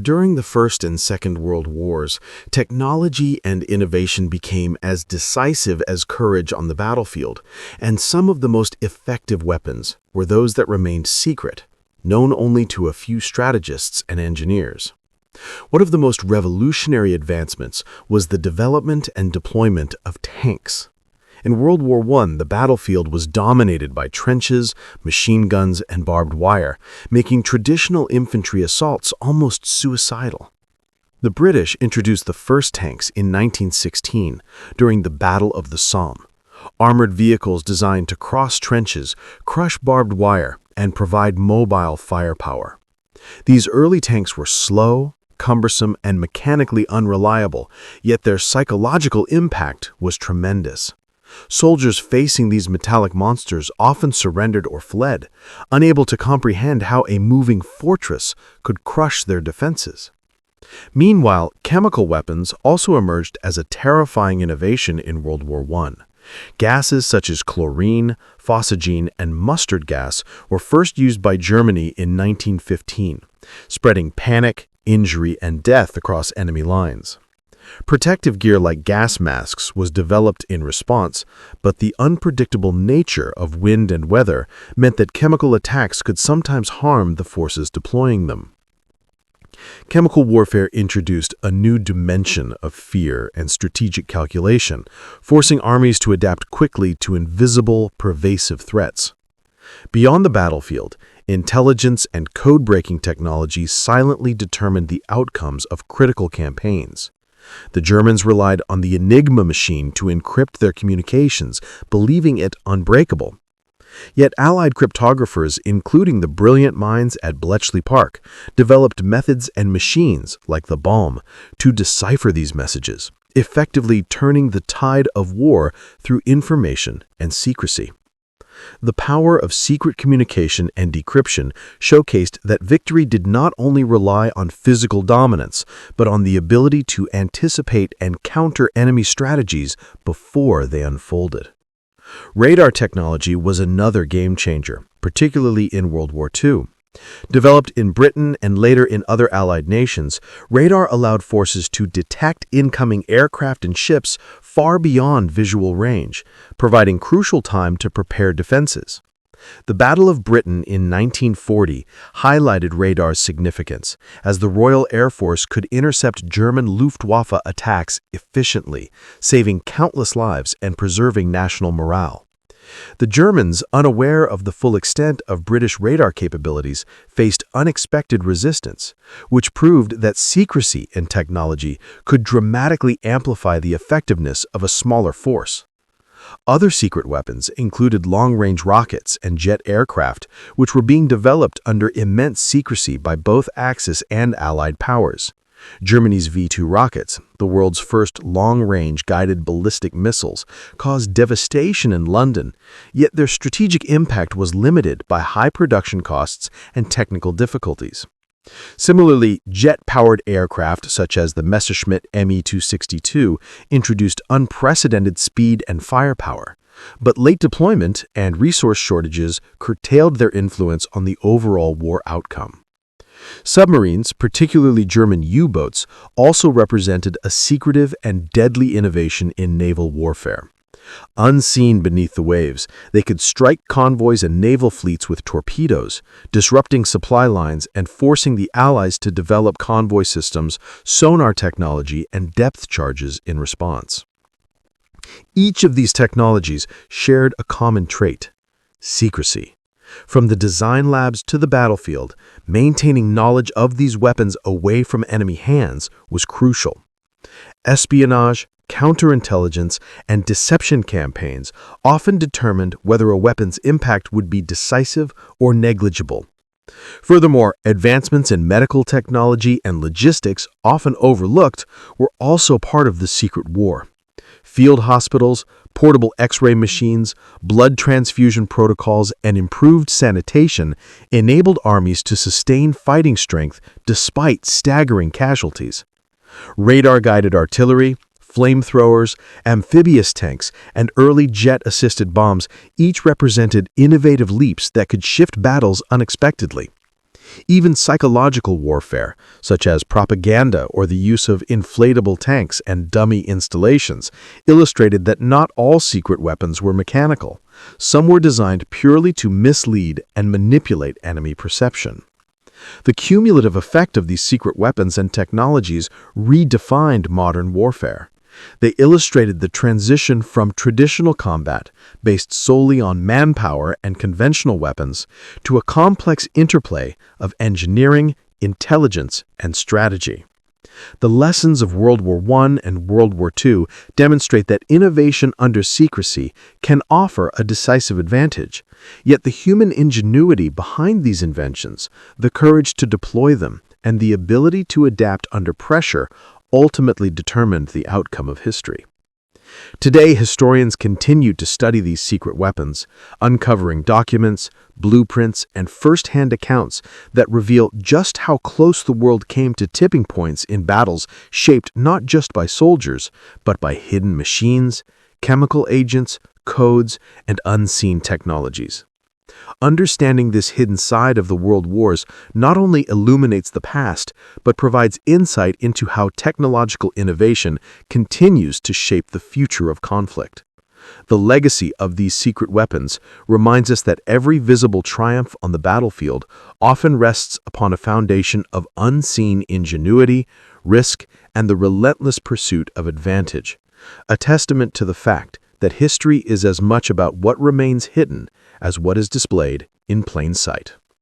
During the First and Second World Wars, technology and innovation became as decisive as courage on the battlefield, and some of the most effective weapons were those that remained secret, known only to a few strategists and engineers. One of the most revolutionary advancements was the development and deployment of tanks. In World War I, the battlefield was dominated by trenches, machine guns, and barbed wire, making traditional infantry assaults almost suicidal. The British introduced the first tanks in 1916 during the Battle of the Somme, armored vehicles designed to cross trenches, crush barbed wire, and provide mobile firepower. These early tanks were slow, cumbersome, and mechanically unreliable, yet their psychological impact was tremendous. Soldiers facing these metallic monsters often surrendered or fled, unable to comprehend how a moving fortress could crush their defenses. Meanwhile, chemical weapons also emerged as a terrifying innovation in World War I. Gases such as chlorine, phosgene, and mustard gas were first used by Germany in 1915, spreading panic, injury, and death across enemy lines. Protective gear like gas masks was developed in response, but the unpredictable nature of wind and weather meant that chemical attacks could sometimes harm the forces deploying them. Chemical warfare introduced a new dimension of fear and strategic calculation, forcing armies to adapt quickly to invisible, pervasive threats. Beyond the battlefield, intelligence and code-breaking technologies silently determined the outcomes of critical campaigns. The Germans relied on the Enigma machine to encrypt their communications, believing it unbreakable. Yet Allied cryptographers, including the brilliant minds at Bletchley Park, developed methods and machines, like the bomb, to decipher these messages, effectively turning the tide of war through information and secrecy. The power of secret communication and decryption showcased that victory did not only rely on physical dominance, but on the ability to anticipate and counter enemy strategies before they unfolded. Radar technology was another game changer, particularly in World War II. Developed in Britain and later in other Allied nations, radar allowed forces to detect incoming aircraft and ships far beyond visual range, providing crucial time to prepare defenses. The Battle of Britain in 1940 highlighted radar's significance, as the Royal Air Force could intercept German Luftwaffe attacks efficiently, saving countless lives and preserving national morale. The Germans, unaware of the full extent of British radar capabilities, faced unexpected resistance, which proved that secrecy in technology could dramatically amplify the effectiveness of a smaller force. Other secret weapons included long-range rockets and jet aircraft, which were being developed under immense secrecy by both Axis and Allied powers. Germany's V-2 rockets, the world's first long-range guided ballistic missiles, caused devastation in London, yet their strategic impact was limited by high production costs and technical difficulties. Similarly, jet-powered aircraft such as the Messerschmitt Me-262 introduced unprecedented speed and firepower, but late deployment and resource shortages curtailed their influence on the overall war outcome. Submarines, particularly German U-boats, also represented a secretive and deadly innovation in naval warfare. Unseen beneath the waves, they could strike convoys and naval fleets with torpedoes, disrupting supply lines and forcing the Allies to develop convoy systems, sonar technology, and depth charges in response. Each of these technologies shared a common trait: secrecy. From the design labs to the battlefield, maintaining knowledge of these weapons away from enemy hands was crucial. Espionage, counterintelligence, and deception campaigns often determined whether a weapon's impact would be decisive or negligible. Furthermore, advancements in medical technology and logistics, often overlooked, were also part of the secret war. Field hospitals, portable X-ray machines, blood transfusion protocols, and improved sanitation enabled armies to sustain fighting strength despite staggering casualties. Radar-guided artillery, flamethrowers, amphibious tanks, and early jet-assisted bombs each represented innovative leaps that could shift battles unexpectedly. Even psychological warfare, such as propaganda or the use of inflatable tanks and dummy installations, illustrated that not all secret weapons were mechanical. Some were designed purely to mislead and manipulate enemy perception. The cumulative effect of these secret weapons and technologies redefined modern warfare. They illustrated the transition from traditional combat, based solely on manpower and conventional weapons, to a complex interplay of engineering, intelligence, and strategy. The lessons of World War I and World War II demonstrate that innovation under secrecy can offer a decisive advantage. Yet the human ingenuity behind these inventions, the courage to deploy them, and the ability to adapt under pressure ultimately determined the outcome of history. Today, historians continue to study these secret weapons, uncovering documents, blueprints, and first-hand accounts that reveal just how close the world came to tipping points in battles shaped not just by soldiers, but by hidden machines, chemical agents, codes, and unseen technologies. Understanding this hidden side of the world wars not only illuminates the past, but provides insight into how technological innovation continues to shape the future of conflict. The legacy of these secret weapons reminds us that every visible triumph on the battlefield often rests upon a foundation of unseen ingenuity, risk, and the relentless pursuit of advantage, a testament to the fact that history is as much about what remains hidden as what is displayed in plain sight.